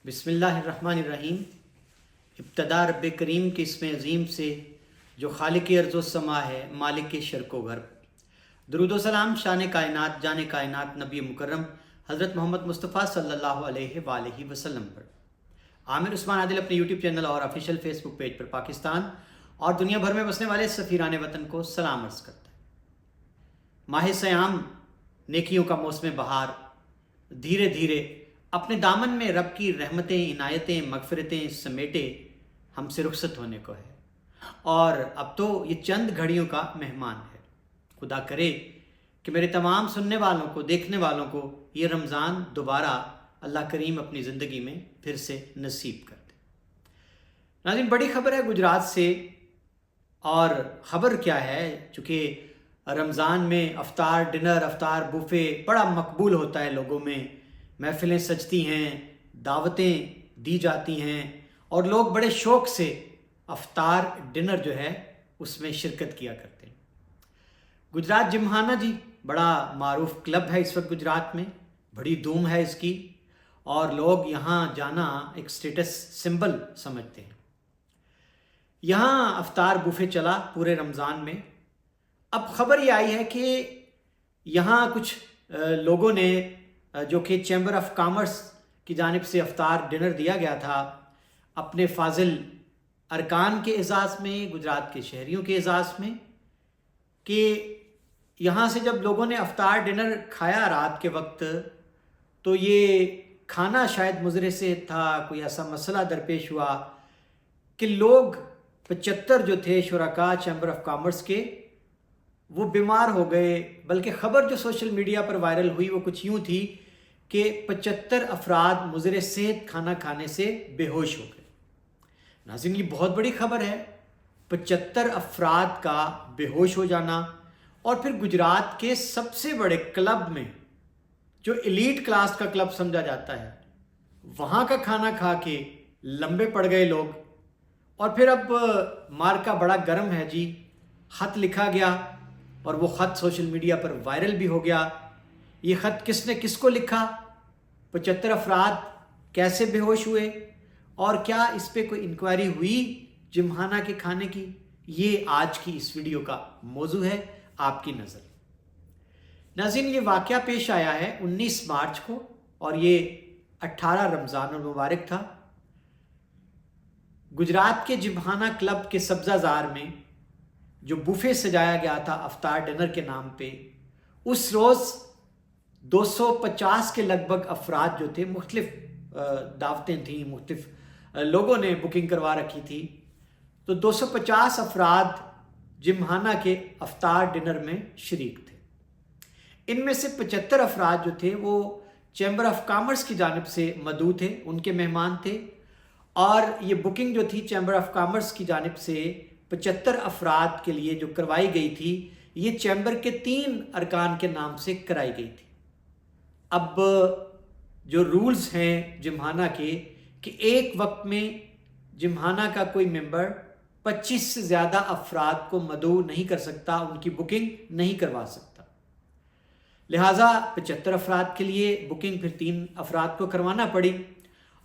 बिस्मिल्लाहिर्रहमानिर्रहीम। इब्तदा रब करीम के इसमें अज़ीम से जो खालिक अर्ज़ व समा है, मालिक शर्क़ व गर्ब। दुरूद व सलाम शान कायनात जान कायनात नबी मुकर्रम हज़रत मोहम्मद मुस्तफ़ा सल्लल्लाहु अलैहि वसल्लम पर। आमिर उस्मान आदिल अपने यूट्यूब चैनल और ऑफिशियल फेसबुक पेज पर पाकिस्तान और दुनिया भर में बसने वाले सफ़ीरान वतन को सलाम अर्ज़ करता है। माह सयाम नेकियों का मौसम बहार धीरे धीरे अपने दामन में रब की रहमतें, इनायतें, मगफिरतें समेटे हमसे रुखसत होने को है और अब तो ये चंद घड़ियों का मेहमान है। खुदा करे कि मेरे तमाम सुनने वालों को, देखने वालों को ये रमज़ान दोबारा अल्लाह करीम अपनी ज़िंदगी में फिर से नसीब कर दे। नाज़रीन, बड़ी खबर है गुजरात से। और ख़बर क्या है, चूँकि रमज़ान में अफ्तार डिनर, अफ्तार बुफ़े बड़ा मकबूल होता है लोगों में। महफ़िलें सजती हैं, दावतें दी जाती हैं और लोग बड़े शौक़ से अफ्तार डिनर जो है उसमें शिरकत किया करते हैं। गुजरात जिमखाना जी बड़ा मारूफ क्लब है इस वक्त गुजरात में, बड़ी धूम है इसकी और लोग यहाँ जाना एक स्टेटस सिंबल समझते हैं। यहाँ अफ्तार बुफ़े चला पूरे रमज़ान में। अब ख़बर ये आई है कि यहाँ कुछ लोगों ने, जो कि चैम्बर ऑफ कॉमर्स की जानिब से अफ्तार डिनर दिया गया था, अपने फाजिल अरकान के एजाज़ में, गुजरात के शहरियों के एजाज़ में, कि यहाँ से जब लोगों ने अफ्तार डिनर खाया रात के वक्त, तो ये खाना शायद मुज़रे से था, कोई ऐसा मसला दरपेश हुआ कि लोग 75 जो थे शुरका चैम्बर ऑफ कॉमर्स के, वो बीमार हो गए। बल्कि ख़बर जो सोशल मीडिया पर वायरल हुई वो कुछ यूँ थी कि 75 अफराद मुज़रे सेहत खाना खाने से बेहोश हो गए। नाज़रीन, ये बहुत बड़ी ख़बर है, 75 अफराद का बेहोश हो जाना। और फिर गुजरात के सबसे बड़े क्लब में, जो एलीट क्लास का क्लब समझा जाता है, वहाँ का खाना खा के लंबे पड़ गए लोग। और फिर अब मार्का बड़ा गर्म है जी। ख़त लिखा गया और वो ख़त सोशल मीडिया पर वायरल भी हो गया। ये ख़त किसने किसको लिखा, 75 अफराद कैसे बेहोश हुए और क्या इस पर कोई इंक्वायरी हुई जिमखाना के खाने की, ये आज की इस वीडियो का मौजू है आपकी नज़र। नाज़रीन, ये वाक़या पेश आया है 19 मार्च को और ये 18 रमज़ान मुबारक था। गुजरात के जिमखाना क्लब के सब्ज़ाज़ार में जो बुफ़े सजाया गया था अफ्तार डिनर के नाम पे, उस रोज़ 250 के लगभग अफराद जो थे, मुख्तलिफ दावतें थीं, मुख्तलिफ लोगों ने बुकिंग करवा रखी थी, तो 250 अफराद जिमखाना के अफ्तार डिनर में शरीक थे। इनमें से 75 अफराद जो थे वो चैम्बर ऑफ कॉमर्स की जानिब से मदऊ थे, उनके मेहमान थे। और ये बुकिंग जो थी चैम्बर ऑफ कॉमर्स की जानिब से 75 अफराद के लिए जो करवाई गई थी, ये चैम्बर के 3 अरकान के नाम से कराई गई थी। अब जो रूल्स हैं जिमखाना के, कि एक वक्त में जिमखाना का कोई मेंबर 25 से ज़्यादा अफराद को मदऊ नहीं कर सकता, उनकी बुकिंग नहीं करवा सकता। लिहाजा 75 अफराद के लिए बुकिंग फिर 3 अफराद को करवाना पड़ी।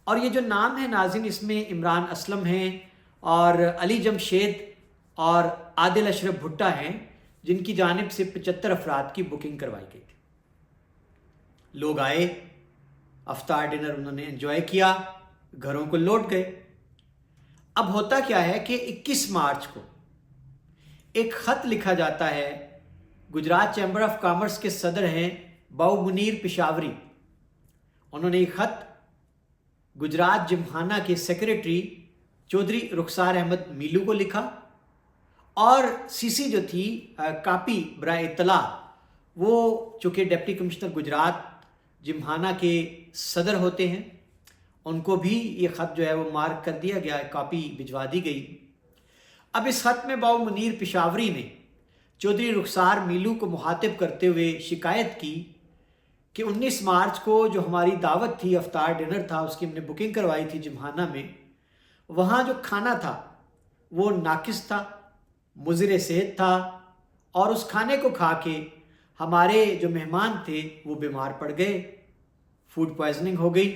और ये जो नाम है नाज़रीन, इसमें इमरान असलम हैं और अली जमशेद और आदिल अशरफ भुट्टा हैं, जिनकी जानिब से 75 अफराद की बुकिंग करवाई गई थी। लोग आए, अफ्तार डिनर उन्होंने एंजॉय किया, घरों को लौट गए। अब होता क्या है कि 21 मार्च को एक ख़त लिखा जाता है। गुजरात चैम्बर ऑफ कॉमर्स के सदर हैं बाऊ मुनीर पेशावरी। उन्होंने एक ख़त गुजरात जिमखाना के सेक्रेटरी चौधरी रुखसार अहमद मीलू को लिखा और सीसी जो थी कापी बराए इत्तला, वो चूँकि डिप्टी कमिश्नर गुजरात जिमखाना के सदर होते हैं, उनको भी ये ख़त जो है वो मार्क कर दिया गया, कॉपी भिजवा दी गई। अब इस ख़त में बाऊ मुनीर पेशावरी ने चौधरी रुखसार मीलू को मुखातिब करते हुए शिकायत की कि 19 मार्च को जो हमारी दावत थी, अफ्तार डिनर था, उसकी हमने बुकिंग करवाई थी जिमखाना में, वहाँ जो खाना था वो नाकिस था, मुज़रे सेहत था और उस खाने को खा के हमारे जो मेहमान थे वो बीमार पड़ गए, फूड पॉइजनिंग हो गई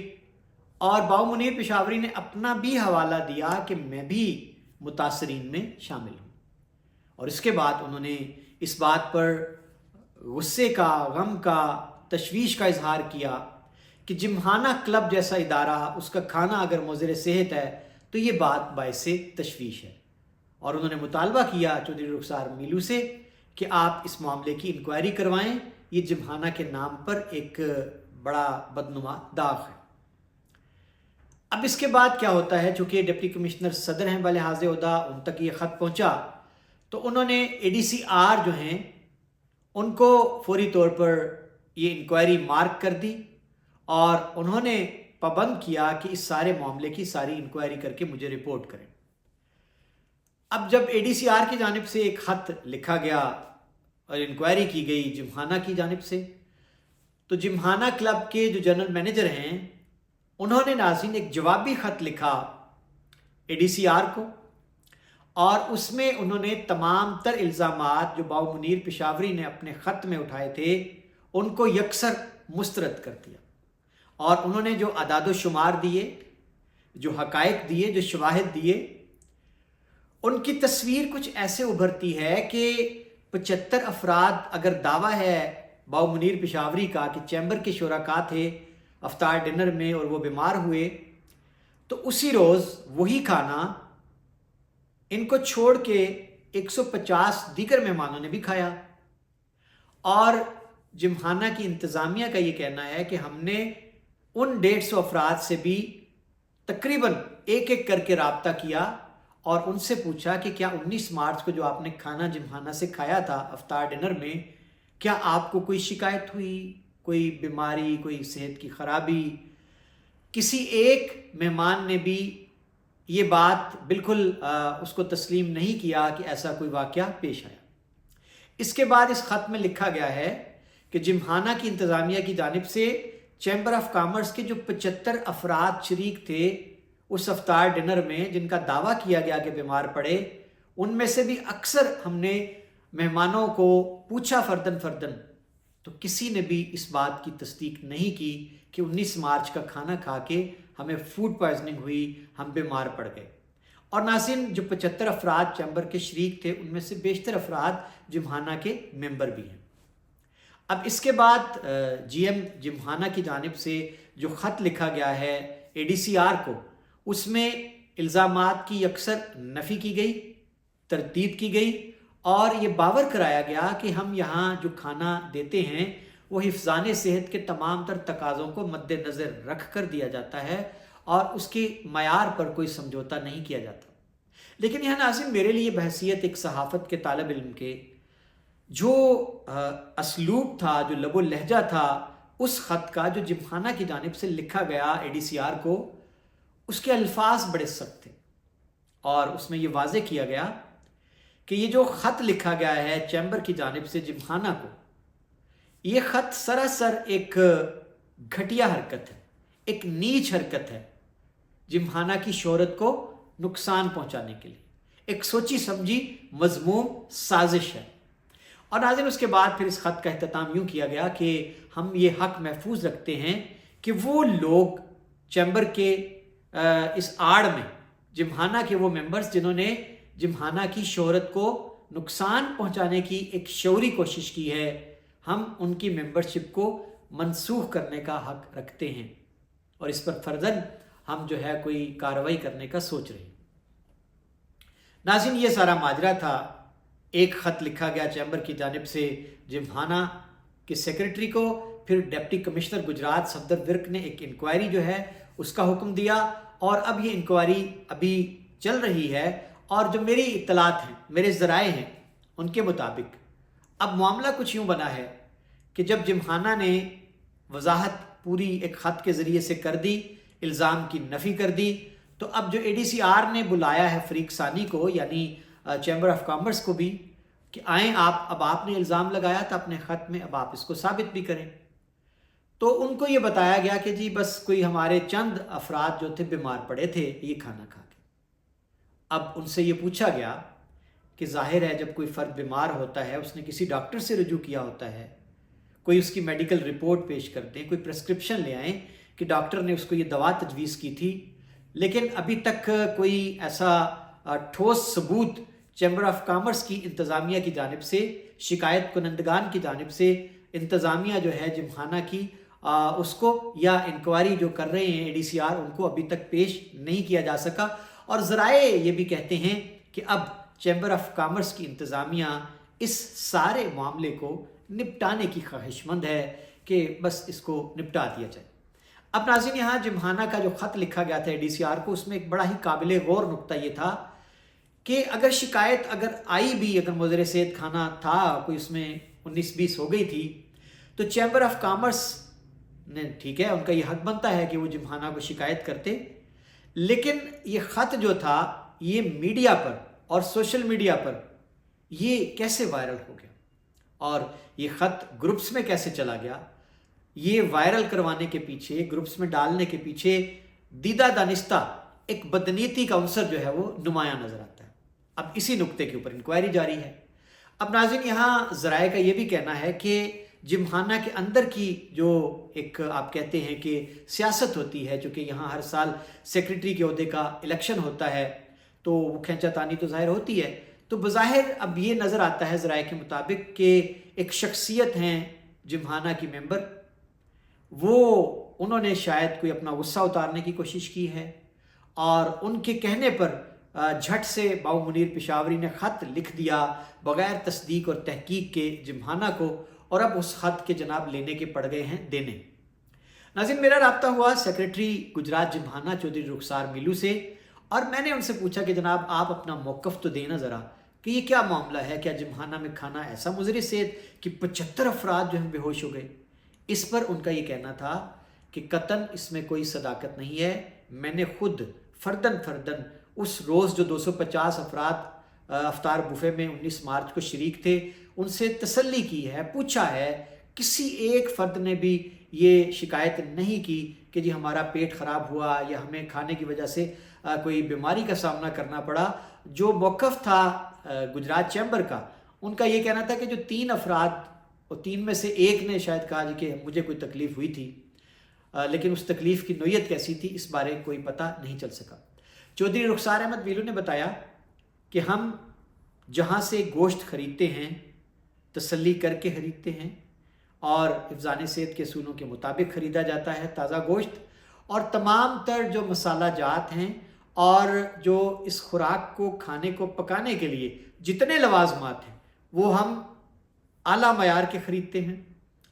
اور باؤ منیر پشاوری نے اپنا بھی حوالہ دیا کہ میں بھی متاثرین میں شامل ہوں، اور اس کے بعد انہوں نے اس بات پر غصے کا، غم کا، تشویش کا اظہار کیا کہ جمخانہ کلب جیسا ادارہ، اس کا کھانا اگر مضر صحت ہے تو یہ بات باعث تشویش ہے، اور انہوں نے مطالبہ کیا چودھری رخسار میلو سے کہ آپ اس معاملے کی انکوائری کروائیں، یہ جمخانہ کے نام پر ایک بڑا بدنما داغ ہے۔ اب اس کے بعد کیا ہوتا ہے، چونکہ ڈپٹی کمشنر صدر ہیں بلحاظ عہدہ، ان تک یہ خط پہنچا تو انہوں نے ADCR جو ہیں ان کو فوری طور پر یہ انکوائری مارک کر دی، اور انہوں نے پابند کیا کہ اس سارے معاملے کی ساری انکوائری کر کے مجھے رپورٹ کریں۔ اب جب ADCR کی جانب سے ایک خط لکھا گیا اور انکوائری کی گئی جمخانہ کی جانب سے، تو جمخانہ کلب کے جو جنرل مینیجر ہیں انہوں نے ناظرین ایک جوابی خط لکھا ADCR کو، اور اس میں انہوں نے تمام تر الزامات جو باؤ منیر پشاوری نے اپنے خط میں اٹھائے تھے ان کو یکسر مسترد کر دیا، اور انہوں نے جو اعداد و شمار دیے، جو حقائق دیے، جو شواہد دیے، ان کی تصویر کچھ ایسے ابھرتی ہے کہ 75 افراد اگر دعویٰ ہے باؤ منیر پشاوری کا کہ چیمبر کے شرکاء تھے افطار ڈنر میں اور وہ بیمار ہوئے، تو اسی روز وہی کھانا ان کو چھوڑ کے 150 دیگر مہمانوں نے بھی کھایا، اور جمخانہ کی انتظامیہ کا یہ کہنا ہے کہ ہم نے ان 150 افراد سے بھی تقریباً ایک ایک کر کے رابطہ کیا اور ان سے پوچھا کہ کیا 19 مارچ کو جو آپ نے کھانا جمخانہ سے کھایا تھا افطار ڈنر میں، کیا آپ کو کوئی شکایت ہوئی، کوئی بیماری، کوئی صحت کی خرابی؟ کسی ایک مہمان نے بھی یہ بات بالکل اس کو تسلیم نہیں کیا کہ ایسا کوئی واقعہ پیش آیا۔ اس کے بعد اس خط میں لکھا گیا ہے کہ جمخانہ کی انتظامیہ کی جانب سے چیمبر آف کامرس کے جو 75 افراد شریک تھے اس افطار ڈنر میں جن کا دعویٰ کیا گیا کہ بیمار پڑے، ان میں سے بھی اکثر ہم نے مہمانوں کو پوچھا فردن فردن، تو کسی نے بھی اس بات کی تصدیق نہیں کی کہ 19 مارچ کا کھانا کھا کے ہمیں فوڈ پوائزننگ ہوئی، ہم بیمار پڑ گئے۔ اور ناظرین جو 75 افراد چیمبر کے شریک تھے ان میں سے بیشتر افراد جمخانہ کے ممبر بھی ہیں۔ اب اس کے بعد GM جمخانہ کی جانب سے جو خط لکھا گیا ہے ADCR کو، اس میں الزامات کی اکثر نفی کی گئی، تردید کی گئی، اور یہ باور کرایا گیا کہ ہم یہاں جو کھانا دیتے ہیں وہ حفظان صحت کے تمام تر تقاضوں کو مد نظر رکھ کر دیا جاتا ہے اور اس کے معیار پر کوئی سمجھوتا نہیں کیا جاتا۔ لیکن یہاں ناظرین میرے لیے بحیثیت ایک صحافت کے طالب علم کے جو اسلوب تھا، جو لب و لہجہ تھا اس خط کا جو جمخانہ کی جانب سے لکھا گیا ADCR کو، اس کے الفاظ بڑے سخت تھے، اور اس میں یہ واضح کیا گیا کہ یہ جو خط لکھا گیا ہے چیمبر کی جانب سے جمخانہ کو، یہ خط سراسر ایک گھٹیا حرکت ہے، ایک نیچ حرکت ہے، جمخانہ کی شہرت کو نقصان پہنچانے کے لیے ایک سوچی سمجھی مذموم سازش ہے۔ اور ناظرین اس کے بعد پھر اس خط کا اختتام یوں کیا گیا کہ ہم یہ حق محفوظ رکھتے ہیں کہ وہ لوگ چیمبر کے اس آڑ میں جمخانہ کے وہ ممبرز جنہوں نے جمخانہ کی شہرت کو نقصان پہنچانے کی ایک شعوری کوشش کی ہے، ہم ان کی ممبرشپ کو منسوخ کرنے کا حق رکھتے ہیں، اور اس پر فرداً ہم جو ہے کوئی کارروائی کرنے کا سوچ رہے ہیں۔ ناظرین یہ سارا ماجرا تھا، ایک خط لکھا گیا چیمبر کی جانب سے جمخانہ کے سیکرٹری کو، پھر deputy commissioner Gujarat Safdar work نے ایک انکوائری جو ہے اس کا حکم دیا، اور اب یہ انکوائری ابھی چل رہی ہے، اور جو میری اطلاعات ہیں، میرے ذرائع ہیں، ان کے مطابق اب معاملہ کچھ یوں بنا ہے کہ جب جمخانہ نے وضاحت پوری ایک خط کے ذریعے سے کر دی، الزام کی نفی کر دی، تو اب جو ADCR نے بلایا ہے فریق ثانی کو، یعنی چیمبر آف کامرس کو بھی، کہ آئیں اب آپ نے الزام لگایا تھا اپنے خط میں، اب آپ اس کو ثابت بھی کریں۔ تو ان کو یہ بتایا گیا کہ جی بس کوئی ہمارے چند افراد جو تھے بیمار پڑے تھے یہ کھانا کھا کے۔ اب ان سے یہ پوچھا گیا کہ ظاہر ہے جب کوئی فرد بیمار ہوتا ہے اس نے کسی ڈاکٹر سے رجوع کیا ہوتا ہے، کوئی اس کی میڈیکل رپورٹ پیش کرتے ہیں، کوئی پرسکرپشن لے آئیں कि डॉक्टर ने उसको ये दवा तजवीज़ की थी, लेकिन अभी तक कोई ऐसा ठोस सबूत चैम्बर ऑफ कॉमर्स की इंतज़ामिया की जानिब से, शिकायत कुनंदगान की जानिब से इंतज़ामिया जो है जिमखाना की उसको या इंक्वायरी जो कर रहे हैं ADCR उनको अभी तक पेश नहीं किया जा सका। और ज़राए ये भी कहते हैं कि अब चैम्बर ऑफ कॉमर्स की इंतज़ामिया इस सारे मामले को निपटाने की ख्वाहिशमंद है कि बस इसको निपटा दिया जाए। अब नाज़रीन, यहाँ जिमखाना का जो ख़त लिखा गया था ADCR को, उसमें एक बड़ा ही काबिल गौर नुक्ता ये था कि अगर शिकायत आई भी, अगर मुज़र सेहत खाना था, कोई उसमें 19-20 हो गई थी, तो चैम्बर ऑफ कॉमर्स ने, ठीक है, उनका ये हक बनता है कि वो जिमखाना को शिकायत करते, लेकिन ये ख़त जो था ये मीडिया पर और सोशल मीडिया पर ये कैसे वायरल हो गया और ये ख़त ग्रुप्स में कैसे चला गया, ये वायरल करवाने के पीछे, ग्रुप्स में डालने के पीछे दीदा दानिस्ता एक बदनीति का अवसर जो है वो नुमाया नज़र आता है। अब इसी नुक्ते के ऊपर इंक्वायरी जारी है। अब नाज़रीन, यहाँ ज़राए का ये भी कहना है कि जिमखाना के अंदर की जो एक आप कहते हैं कि सियासत होती है, चूँकि यहाँ हर साल सेक्रेटरी के ओहदे का इलेक्शन होता है, तो वो खींचातानी तो ज़ाहिर होती है। तो बज़ाहिर अब ये नज़र आता है ज़राए के मुताबिक कि एक शख्सियत हैं जिमखाना की मेंबर, वो उन्होंने शायद कोई अपना गुस्सा उतारने की कोशिश की है और उनके कहने पर झट से बाबू मुनीर पेशावरी ने ख़त लिख दिया बग़ैर तस्दीक और तहकीक के जिमखाना को, और अब उस ख़त के जनाब लेने के पड़ गए हैं देने। नाज़रीन, मेरा राब्ता हुआ सेक्रेटरी गुजरात जिमखाना चौधरी रुखसार मीलू से, और मैंने उनसे पूछा कि जनाब आप अपना मौक़िफ़ तो देना ज़रा कि ये क्या मामला है, क्या जिमखाना में खाना ऐसा मुज़र सेहत कि 75 अफराद जो हैं बेहोश हो गए। इस पर उनका ये कहना था कि कतन इसमें कोई सदाकत नहीं है, मैंने खुद फ़र्दन उस रोज़ जो 250 अफराद अफ्तार बुफे में 19 मार्च को शरीक थे उनसे तसल्ली की है, पूछा है, किसी एक फ़र्द ने भी ये शिकायत नहीं की कि जी हमारा पेट ख़राब हुआ या हमें खाने की वजह से कोई बीमारी का सामना करना पड़ा। जो मौक़िफ़ था गुजरात चैम्बर का, उनका ये कहना था कि जो 3 अफराद और 3 में से एक ने शायद कहा जी कि मुझे कोई तकलीफ़ हुई थी, लेकिन उस तकलीफ़ की नोयत कैसी थी इस बारे कोई पता नहीं चल सका। चौधरी रुखसार अहमद मीलू ने बताया कि हम जहाँ से गोश्त ख़रीदते हैं तसल्ली करके ख़रीदते हैं और हिफ़्ज़ान सेहत के असूलों के मुताबिक ख़रीदा जाता है ताज़ा गोश्त, और तमाम तर जो मसाला जात हैं और जो इस खुराक को खाने को पकाने के लिए जितने लवाज़मात हैं वो हम आला मयार के ख़रीदते हैं,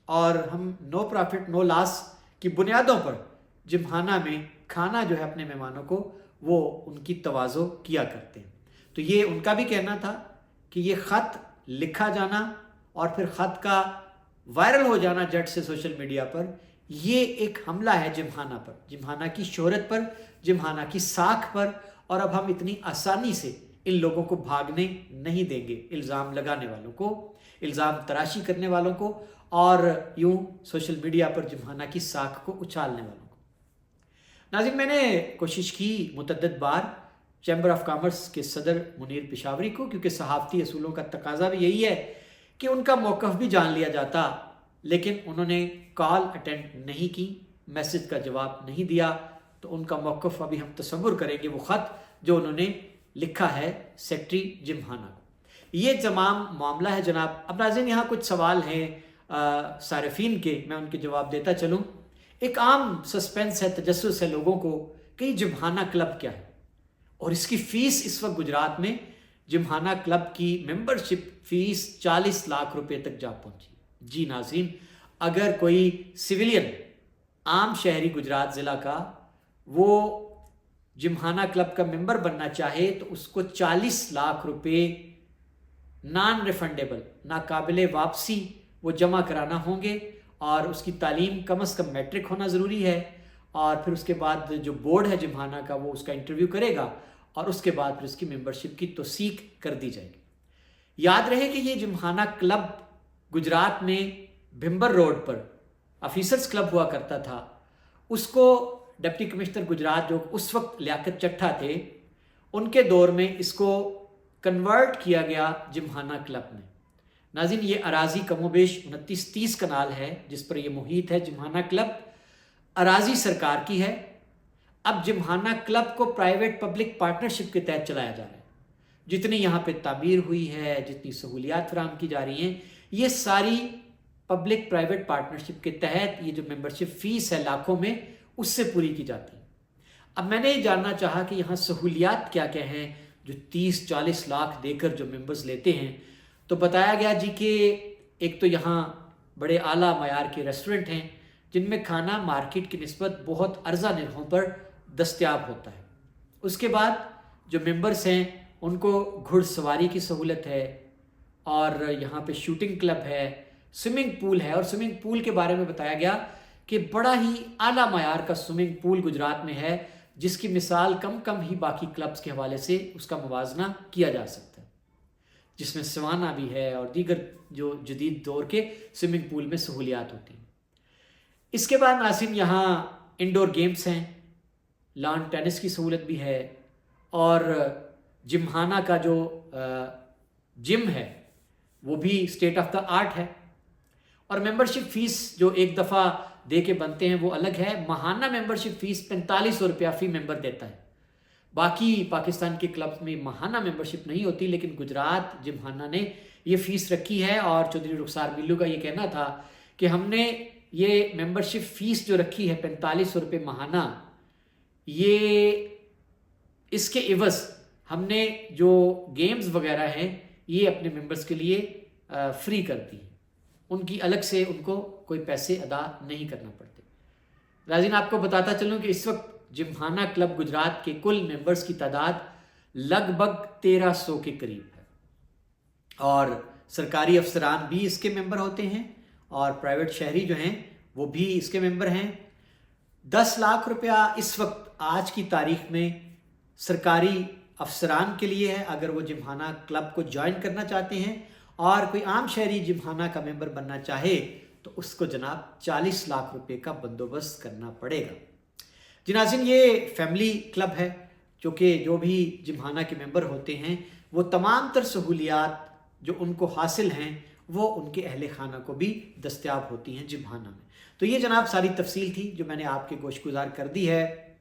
और हम नो प्रॉफिट नो लॉस की बुनियादों पर जिमखाना में खाना जो है अपने मेहमानों को वो उनकी तवाज़ो किया करते हैं। तो ये उनका भी कहना था कि ये ख़त लिखा जाना और फिर ख़त का वायरल हो जाना जट से सोशल मीडिया पर, ये एक हमला है जिमखाना पर, जिमखाना की शोहरत पर, जिमखाना की साख पर, और अब हम इतनी आसानी से इन लोगों को भागने नहीं देंगे, इल्ज़ाम लगाने वालों को, इल्ज़ाम तराशी करने वालों को, और यूँ सोशल मीडिया पर जिमखाना की साख को उछालने वालों को। नाज़रीन, मैंने कोशिश की मुतअद्दिद बार चैम्बर ऑफ कॉमर्स के सदर मुनीर पेशावरी को, क्योंकि सहाफ़ती असूलों का तकाजा भी यही है कि उनका मौक़िफ़ भी जान लिया जाता, लेकिन उन्होंने कॉल अटेंड नहीं की, मैसेज का जवाब नहीं दिया, तो उनका मौक़िफ़ अभी हम तसव्वुर करेंगे वो ख़त जो उन्होंने लिखा है सेक्रेटरी जिमखाना को। ये तमाम मामला है जनाब। अब नाज़रीन, यहाँ कुछ सवाल हैं सारिफीन के, मैं उनके जवाब देता चलूँ। एक आम सस्पेंस है, तजस्सुस है लोगों को कि जिमखाना क्लब क्या है, और इसकी फ़ीस इस वक्त गुजरात में जिमखाना क्लब की मेंबरशिप फ़ीस 40 लाख रुपए तक जा पहुंची। जी नाज़रीन, अगर कोई सिविलियन आम शहरी गुजरात ज़िला का वो जिमखाना क्लब का मेंबर बनना चाहे तो उसको 40 लाख रुपए नॉन रिफंडेबल, नाकाबिले वापसी वो जमा कराना होंगे, और उसकी तालीम कम से कम मैट्रिक होना ज़रूरी है, और फिर उसके बाद जो बोर्ड है जिमखाना का वो उसका इंटरव्यू करेगा, और उसके बाद फिर उसकी मेंबरशिप की तौसीक कर दी जाएगी। याद रहे कि ये जिमखाना क्लब गुजरात में भिम्बर रोड पर ऑफिसर्स क्लब हुआ करता था, उसको डिप्टी कमिश्नर गुजरात जो उस वक्त लियाकत चट्ठा थे, उनके दौर में इसको कन्वर्ट किया गया जिमखाना क्लब में। नाज़रीन, ये अराज़ी कमोबेश 29-30 कनाल है जिस पर यह मुहित है जिमखाना क्लब। अराजी सरकार की है। अब जिम्हाना क्लब को प्राइवेट पब्लिक पार्टनरशिप के तहत चलाया जा रहा है। जितनी यहाँ पे तामीर हुई है, जितनी सहूलियात फराहम की जा रही हैं, ये सारी पब्लिक प्राइवेट पार्टनरशिप के तहत ये जो मेंबरशिप फीस है लाखों में, उससे पूरी की जाती है। अब मैंने ये जानना चाहा कि यहाँ सहूलियात क्या क्या हैं जो 30-40 लाख देकर जो मेंबर्स लेते हैं। तो बताया गया जी कि एक तो यहाँ बड़े आला मयार के रेस्टोरेंट हैं जिनमें खाना मार्केट की निस्बत बहुत अर्जा निरखों पर दस्तयाब होता है। उसके बाद जो मेंबर्स हैं उनको घुड़सवारी की सहूलत है, और यहाँ पे शूटिंग क्लब है, स्विमिंग पूल है। और स्विमिंग पूल के बारे में बताया गया कि बड़ा ही आला मयार का स्विमिंग पूल गुजरात में है, जिसकी मिसाल कम ही बाकी क्लब्स के हवाले से उसका मुवाजना किया जा सकता है, जिसमें सवाना भी है और दीगर जो जदीद दौर के स्विमिंग पूल में सहूलियात होती हैं। इसके बाद नासिन यहाँ इंडोर गेम्स हैं, लॉन टेनिस की सहूलत भी है, और जिम्हाना का जो जिम है वो भी स्टेट ऑफ द आर्ट है। और मेंबरशिप फ़ीस जो एक दफ़ा दे के बनते हैं वो अलग है। माहाना मेंबरशिप फ़ीस 4500 रुपया फ़ी मेंबर देता है। बाकी पाकिस्तान के क्लब्स में माहाना मेंबरशिप नहीं होती, लेकिन गुजरात जिम्हाना ने ये फ़ीस रखी है। और चौधरी रुखसार मिल्लू का ये कहना था कि हमने ये मेंबरशिप फ़ीस जो रखी है 4500 रुपये माहाना, ये इसके इवज़ हमने जो गेम्स वगैरह हैं ये अपने मेंबर्स के लिए फ्री कर दी है। उनकी अलग से उनको कोई पैसे अदा नहीं करना पड़ते। नाज़रीन, आपको बताता चलूँ कि इस वक्त जिम्हाना क्लब गुजरात के कुल मेंबर्स की तादाद लगभग 1300 के करीब है, और सरकारी अफसरान भी इसके मेंबर होते हैं और प्राइवेट शहरी जो हैं वो भी इसके मेंबर हैं। 10 लाख रुपया इस वक्त आज की तारीख में सरकारी अफसरान के लिए है अगर वो जिम्हाना क्लब को ज्वाइन करना चाहते हैं, और कोई आम शहरी जिम्हाना का मेंबर बनना चाहे तो उसको जनाब 40 लाख रुपए का बंदोबस्त करना पड़ेगा। जी नाज़रीन, ये फैमिली क्लब है जो कि जो भी जिम्हाना के मेंबर होते हैं वो तमाम तर सहूलियात जो उनको हासिल हैं वो उनके अहले खाना को भी दस्तयाब होती हैं जिम्हाना में। तो ये जनाब सारी तफसील थी जो मैंने आपके गोशगुजार कर दी है।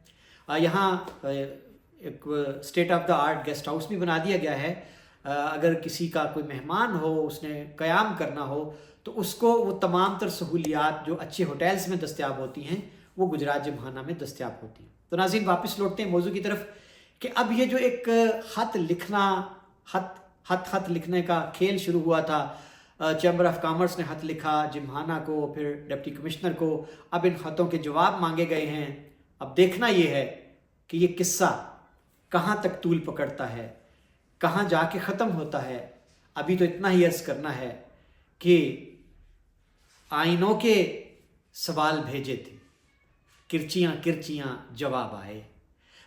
यहाँ एक state of the art guest house भी बना दिया गया है। अगर किसी का कोई मेहमान हो, उसने क़याम करना हो, तो उसको वो तमाम तर सहूलियात जो अच्छे होटल्स में दस्तयाब होती हैं वो गुजरात जिम्हाना में दस्तयाब होती हैं। तो नाज़रीन, वापस लौटते हैं मौजू की तरफ कि अब ये जो एक खत लिखने का खेल शुरू हुआ था, चैम्बर ऑफ कॉमर्स ने खत लिखा जिम्हाना को, फिर डिप्टी कमिश्नर को, अब इन खतों के जवाब मांगे गए हैं। अब देखना ये है कि ये किस्सा कहाँ तक तूल पकड़ता है, कहाँ जाके ख़त्म होता है। अभी तो इतना ही अर्ज़ करना है कि आइनों के सवाल भेजे थे, किरचियाँ जवाब आए,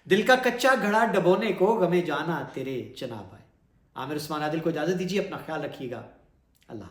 दिल का कच्चा घड़ा डबोने को गमे जाना तेरे जनाब आए। आमिर उस्मान आदिल को इजाज़त दीजिए, अपना ख्याल रखिएगा। अल्लाह।